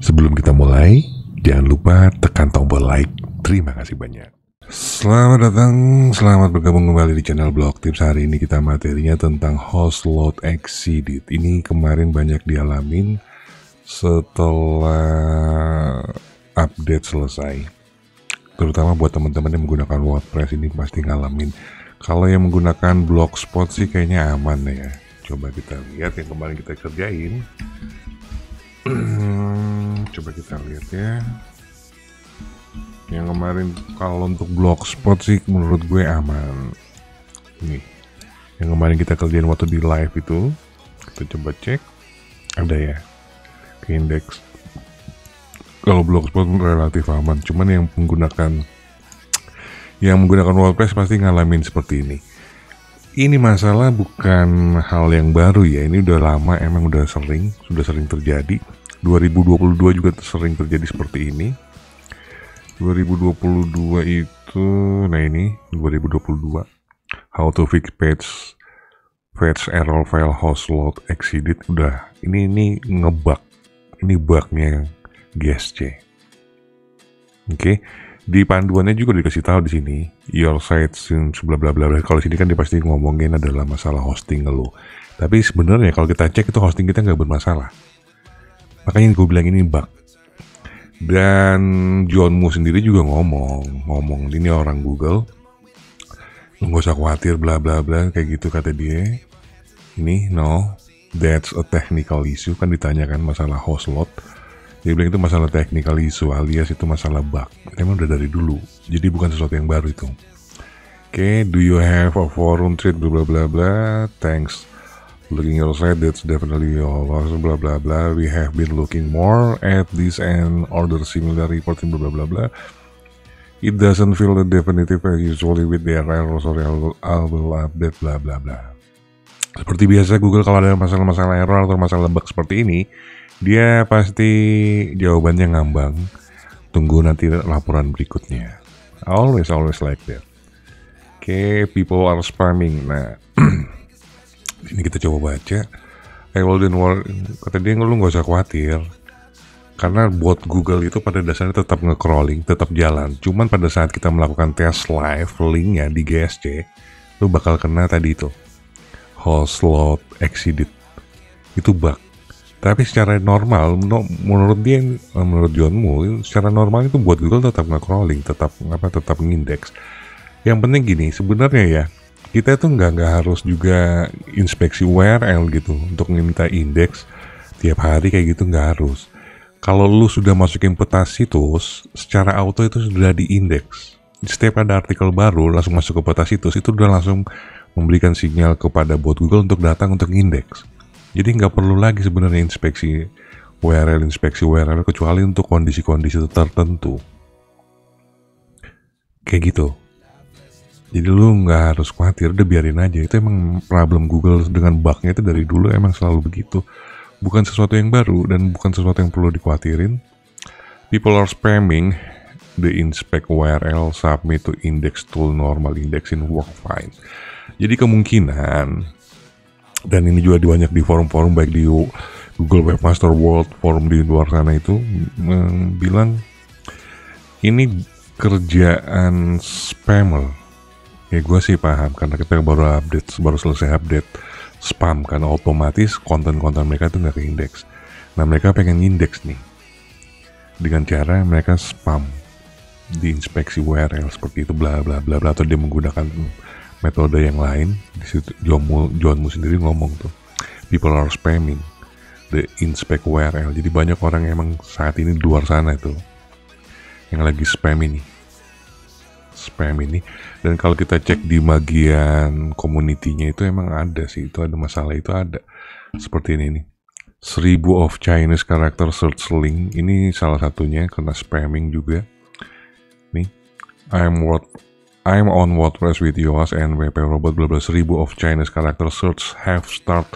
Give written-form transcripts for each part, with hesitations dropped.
Sebelum kita mulai, jangan lupa tekan tombol like. Terima kasih banyak. Selamat datang, selamat bergabung kembali di channel Blog Tips. Hari ini kita materinya tentang host load exceeded. Ini kemarin banyak dialamin setelah update selesai. Terutama buat teman-teman yang menggunakan WordPress ini pasti ngalamin. Kalau yang menggunakan Blogspot sih kayaknya aman ya. Coba kita lihat yang kemarin kita kerjain. Coba kita lihat ya. Yang kemarin kalau untuk Blogspot sih menurut gue aman. Nih, yang kemarin kita kerjain waktu di live itu, kita coba cek, ada ya ke indeks. Kalau Blogspot relatif aman, cuman yang menggunakan WordPress pasti ngalamin seperti ini. Ini masalah bukan hal yang baru ya, ini udah lama, emang sudah sering terjadi. 2022 juga sering terjadi seperti ini. 2022 itu, nah ini 2022, how to fix page error file host load exceeded. Udah, ini ngebug, ini bugnya GSC. Oke. Di panduannya juga dikasih tahu di sini, your site since bla bla bla. Kalau sini kan dia pasti ngomongin adalah masalah hosting lo. Tapi sebenarnya kalau kita cek itu hosting kita nggak bermasalah. Makanya gue bilang ini bug. Dan John Mu sendiri juga ngomong ini orang Google, nggak usah khawatir bla bla bla kayak gitu kata dia. Ini no, that's a technical issue, kan ditanyakan masalah host load. Dia bilang itu masalah technical issue alias itu masalah bug. Emang udah dari dulu, jadi bukan sesuatu yang baru itu. Oke, do you have a forum thread bla bla bla bla? Thanks. Looking your site, that's definitely your loss bla bla bla. We have been looking more at this and order similar reporting bla bla bla bla. It doesn't feel the definitive as usually with the error. Sorry, I will update bla bla bla. Seperti biasa Google kalau ada masalah-masalah error atau masalah bug seperti ini, dia pasti jawabannya ngambang. Tunggu nanti laporan berikutnya. Always like that. Oke, people are spamming. Nah, ini kita coba baca. Kata dia lu nggak usah khawatir. Karena bot Google itu pada dasarnya tetap nge-crawling, tetap jalan. Cuman pada saat kita melakukan tes live, linknya di GSC, lu bakal kena tadi itu. Host load exceeded. Itu bug. Tapi secara normal, menurut John Mu, secara normal itu buat Google tetap nge-crawling, tetap ngindeks. Yang penting gini, sebenarnya ya, kita tuh nggak harus juga inspeksi URL gitu untuk minta indeks tiap hari kayak gitu, nggak harus. Kalau lu sudah masukin peta situs, secara auto itu sudah diindeks. Setiap ada artikel baru langsung masuk ke peta situs, itu udah langsung memberikan sinyal kepada bot Google untuk datang untuk indeks. Jadi nggak perlu lagi sebenarnya inspeksi URL kecuali untuk kondisi-kondisi tertentu. Kayak gitu. Jadi lu nggak harus khawatir, udah biarin aja. Itu emang problem Google dengan bugnya itu dari dulu emang selalu begitu. Bukan sesuatu yang baru dan bukan sesuatu yang perlu dikhawatirin. People are spamming the inspect URL submit to index tool normal indexing work fine. Jadi kemungkinan, dan ini juga banyak di forum-forum baik di Google Webmaster World, forum di luar sana itu bilang ini kerjaan spammer. Ya gue sih paham karena kita baru selesai update spam, karena otomatis konten-konten mereka itu nggak keindeks. Nah mereka pengen indeks nih dengan cara mereka spam di inspeksi URL seperti itu bla bla bla bla, atau dia menggunakan metode yang lain. Di situ John Mu sendiri ngomong tuh, people are spamming the inspect URL. Jadi banyak orang yang emang saat ini di luar sana itu yang lagi spam ini. Dan kalau kita cek di bagian community-nya itu emang ada sih, itu ada masalah, itu ada seperti ini nih, 1000 of Chinese character search link, ini salah satunya kena spamming juga nih. I'm on WordPress with Yoast and WP Robot bla bla, 1000 of Chinese character search have start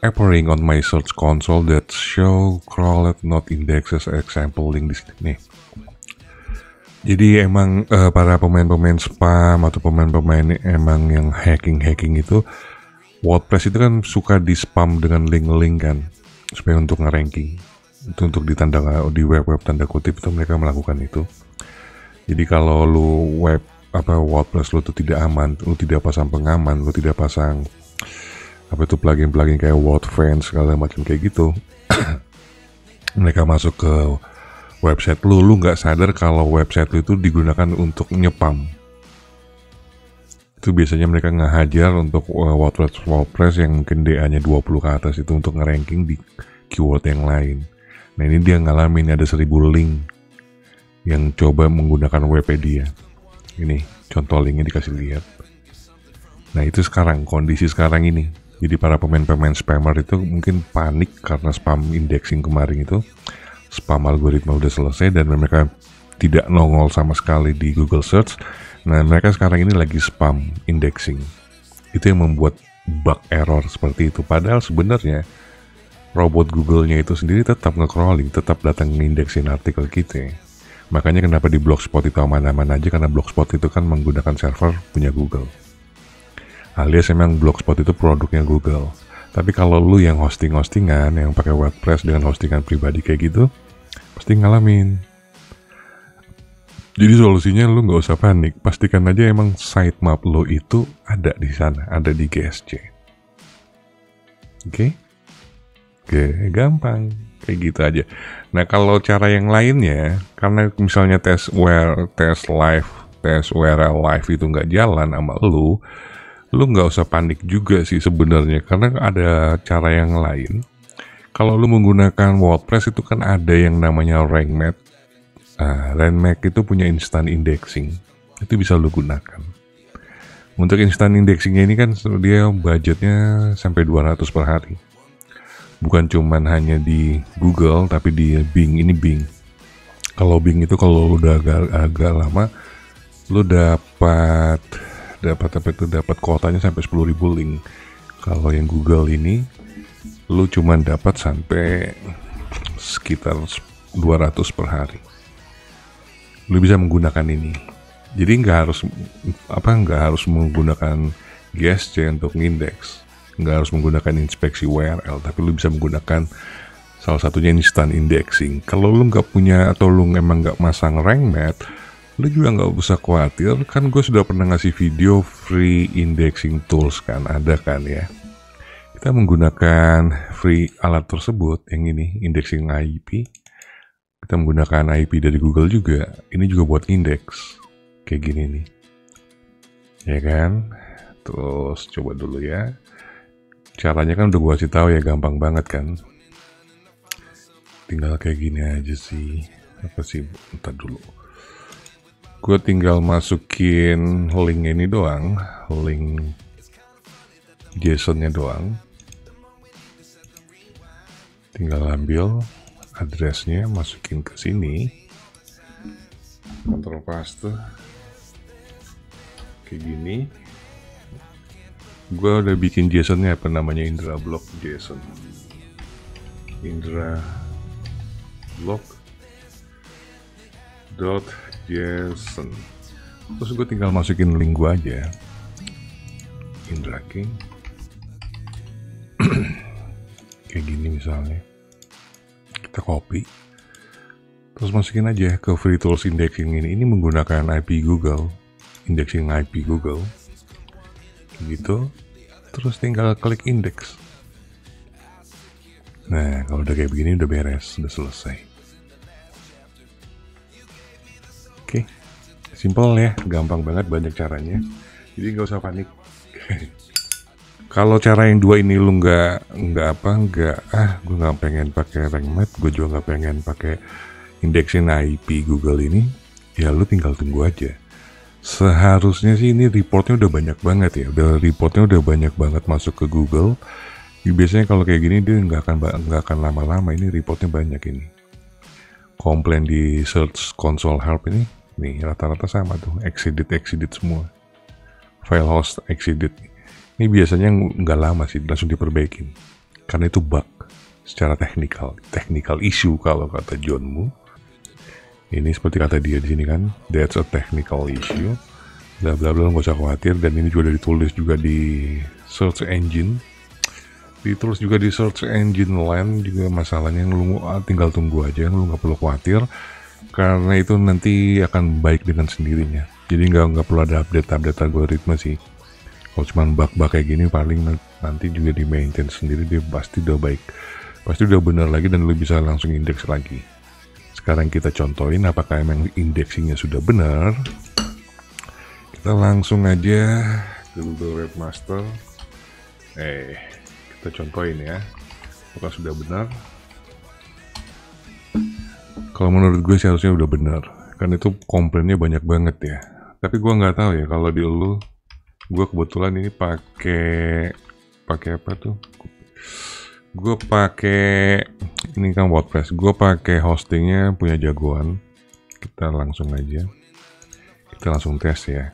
appearing on my search console that show crawled not indexes example link di sini nih. Jadi emang para pemain-pemain spam atau pemain-pemain emang yang hacking itu, WordPress itu kan suka di spam dengan link-link kan, supaya untuk nge-ranking. Itu untuk di web-web tanda kutip itu mereka melakukan itu. Jadi kalau lu WordPress lu tuh tidak aman, lu tidak pasang pengaman, lu tidak pasang plugin-plugin kayak WordFence segala macam kayak gitu, mereka masuk ke website lu nggak sadar kalau website lu itu digunakan untuk nyepam. Itu biasanya mereka ngehajar untuk WordPress yang mungkin DA-nya 20 ke atas itu untuk nge-ranking di keyword yang lain. Nah ini dia ngalamin ada 1000 link yang coba menggunakan Wikipedia. Ini contoh linknya dikasih lihat. Nah itu sekarang, kondisi sekarang ini. Jadi para pemain-pemain spammer itu mungkin panik karena spam indexing kemarin itu. Spam algoritma udah selesai dan mereka tidak nongol sama sekali di Google Search. Nah mereka sekarang ini lagi spam indexing. Itu yang membuat bug error seperti itu. Padahal sebenarnya robot Google-nya itu sendiri tetap nge-crawling, tetap datang ngindeksin artikel kita. Makanya kenapa di Blogspot itu aman-aman aja, karena Blogspot itu kan menggunakan server punya Google. Alias memang Blogspot itu produknya Google. Tapi kalau lu yang hosting-hostingan, yang pakai WordPress dengan hostingan pribadi kayak gitu, pasti ngalamin. Jadi solusinya lu nggak usah panik, pastikan aja emang sitemap lo itu ada di sana, ada di GSC. Oke? Oke, gampang. Kayak gitu aja. Nah, kalau cara yang lainnya, karena misalnya tes URL live itu nggak jalan sama lu nggak usah panik juga sih sebenarnya, karena ada cara yang lain. Kalau lu menggunakan WordPress itu kan ada yang namanya rank map. Rank map itu punya instant indexing. Itu bisa lu gunakan. Untuk instant indexingnya ini kan dia budgetnya sampai 200 per hari. Bukan cuman hanya di Google, tapi di Bing. Ini Bing. Kalau Bing itu kalau udah agak lama, lu dapat kuotanya sampai 10.000 link. Kalau yang Google ini, lu cuman dapat sampai sekitar 200 per hari. Lu bisa menggunakan ini. Jadi nggak harus menggunakan GSC untuk ngindeks. Nggak harus menggunakan inspeksi URL, tapi lu bisa menggunakan salah satunya instant indexing. Kalau lu nggak punya atau lu emang nggak masang rank map, lu juga nggak usah khawatir, kan gue sudah pernah ngasih video free indexing tools kan, ada kan ya. Kita menggunakan free alat tersebut, yang ini, indexing IP. Kita menggunakan IP dari Google juga, ini juga buat indeks. Kayak gini nih. Ya kan? Terus coba dulu ya. Caranya kan udah gue kasih tahu ya, gampang banget kan. Tinggal kayak gini aja sih. Apa sih? Bentar dulu. Gue tinggal masukin link ini doang, link JSON-nya doang. Tinggal ambil addressnya, masukin ke sini, Ctrl paste, kayak gini. Gue udah bikin JSON-nya, apa namanya, Indra Block JSON. Indra Block .json. Terus gue tinggal masukin link gue aja, Indra King. Kayak gini misalnya. Kita copy. Terus masukin aja ke free tools indexing ini. Ini menggunakan IP Google, indexing IP Google. Gitu. Terus tinggal klik index. Nah, kalau udah kayak begini udah beres, udah selesai. Oke, simple ya, gampang banget, banyak caranya. Jadi nggak usah panik. Kalau cara yang dua ini lu gue nggak pengen pakai rank map, gue juga nggak pengen pakai indexing IP Google ini, ya lu tinggal tunggu aja. Seharusnya sih ini reportnya udah banyak banget ya, reportnya udah banyak banget masuk ke Google. Biasanya kalau kayak gini dia nggak akan lama-lama, ini reportnya banyak ini. Komplain di search console help ini, nih rata-rata sama tuh, exceeded semua. File host exceeded. Ini biasanya nggak lama sih, langsung diperbaikin. Karena itu bug secara technical issue kalau kata Johnmu. Ini seperti kata dia di sini kan, that's a technical issue. Bla bla bla, nggak usah khawatir. Dan ini juga udah ditulis juga di search engine. Ditulis juga di search engine land juga masalahnya, lu tinggal tunggu aja, lu nggak perlu khawatir. Karena itu nanti akan baik dengan sendirinya. Jadi nggak perlu ada update algoritma sih. Kalau cuma bug-bug kayak gini paling nanti juga di maintain sendiri, dia pasti udah baik. Pasti udah benar lagi dan lu bisa langsung indeks lagi. Sekarang kita contohin apakah emang indeksingnya sudah benar. Kita langsung aja ke Google Webmaster. Kita contohin ya, apakah sudah benar. Kalau menurut gue sih harusnya udah benar, karena itu komplainnya banyak banget ya. Tapi gue nggak tahu ya kalau di lu. Gue kebetulan ini pakai apa tuh? Gue pakai ini kan WordPress. Gue pakai hostingnya punya jagoan. Kita langsung aja. Kita langsung tes ya.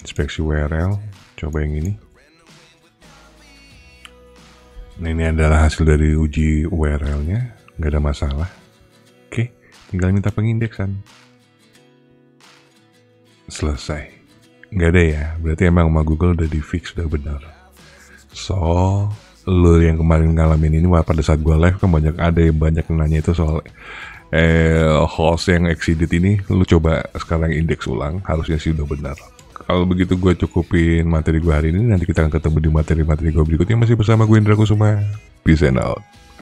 Inspeksi URL. Coba yang ini. Nah, ini adalah hasil dari uji URL-nya. Nggak ada masalah. Oke, tinggal minta pengindeksan. Selesai. Nggak ada ya. Berarti emang sama Google udah di fix, udah benar. So, lo yang kemarin ngalamin ini pada saat gue live kan banyak nanya itu soal host yang exceeded ini. Lu coba sekarang indeks ulang, harusnya sih udah benar. Kalau begitu gue cukupin materi gue hari ini. Nanti kita akan ketemu di materi-materi gue berikutnya. Masih bersama gue Indra Kusuma. Peace and out.